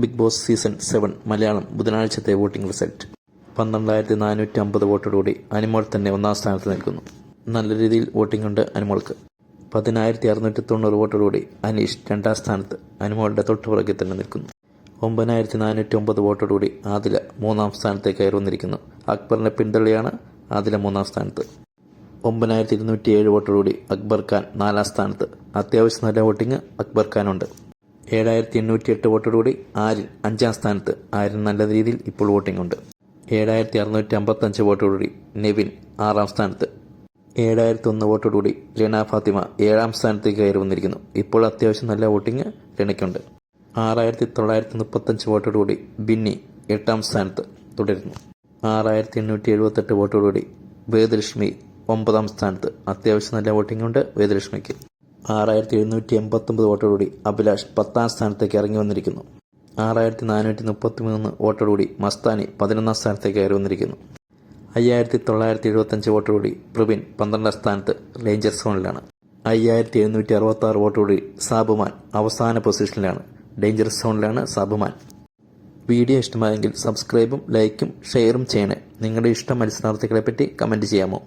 Big Boss season 7 Malayalam ബുധനാഴ്ചത്തെ voting result 12,450 വോട്ടോടുകൂടി അനിമോൾ തന്നെ ഒന്നാം സ്ഥാനത്ത് നിൽക്കുന്നു. നല്ല രീതിയിൽ വോട്ടിംഗ് ഉണ്ട് അനിമോൾക്ക്. 10,690 വോട്ടോടുകൂടി അനീഷ് രണ്ടാം സ്ഥാനത്ത് അനിമോളുടെ തൊട്ടുപുറകിൽ തന്നെ നിൽക്കുന്നു. 9,409 വോട്ടോടുകൂടി ആദില മൂന്നാം സ്ഥാനത്തേക്ക് കയറി വന്നിരിക്കുന്നു. അക്ബറിന്റെ പിന്തള്ളിയാണ് ആദില മൂന്നാം സ്ഥാനത്ത്. 9,207 വോട്ടോടുകൂടി അക്ബർ ഖാൻ നാലാം സ്ഥാനത്ത്. അത്യാവശ്യം നല്ല വോട്ടിംഗ് അക്ബർ ഖാനുണ്ട്. 7,808 വോട്ടോടുകൂടി ആര്യൻ അഞ്ചാം സ്ഥാനത്ത്. ആര്യൻ നല്ല രീതിയിൽ ഇപ്പോൾ വോട്ടിംഗ് ഉണ്ട്. 7,655 വോട്ടോടുകൂടി നെവിൻ ആറാം സ്ഥാനത്ത്. 7,001 വോട്ടോടുകൂടി രണ ഫാത്തിമ ഏഴാം സ്ഥാനത്തേക്ക് കയറി വന്നിരിക്കുന്നു. ഇപ്പോൾ അത്യാവശ്യം നല്ല വോട്ടിംഗ് രണയ്ക്കുണ്ട്. 6,935 വോട്ടോടുകൂടി ബിന്നി എട്ടാം സ്ഥാനത്ത് തുടരുന്നു. 6,878 വോട്ടോടുകൂടി വേദലക്ഷ്മി ഒമ്പതാം സ്ഥാനത്ത്. അത്യാവശ്യം നല്ല വോട്ടിംഗ് ഉണ്ട് വേദലക്ഷ്മിക്ക്. 6,789 വോട്ടോടുകൂടി അഭിലാഷ് 10ാം സ്ഥാനത്തേക്ക് ഇറങ്ങി വന്നിരിക്കുന്നു. 6,433 വോട്ടോടുകൂടി മസ്താനി 11ാം സ്ഥാനത്തേക്ക് കയറി വന്നിരിക്കുന്നു. 5,975 വോട്ടോടുകൂടി പ്രവീൺ 12ാം സ്ഥാനത്ത് ഡേഞ്ചർ സോണിലാണ്. 5,766 വോട്ടോടുകൂടി സാബുമാൻ അവസാന പൊസിഷനിലാണ്. ഡേഞ്ചർ സോണിലാണ് സാബുമാൻ. വീഡിയോ ഇഷ്ടമായെങ്കിൽ സബ്സ്ക്രൈബും ലൈക്കും ഷെയറും ചെയ്യണേ. നിങ്ങളുടെ ഇഷ്ട മത്സരാർത്ഥികളെ പറ്റി കമൻറ്റ് ചെയ്യാമോ?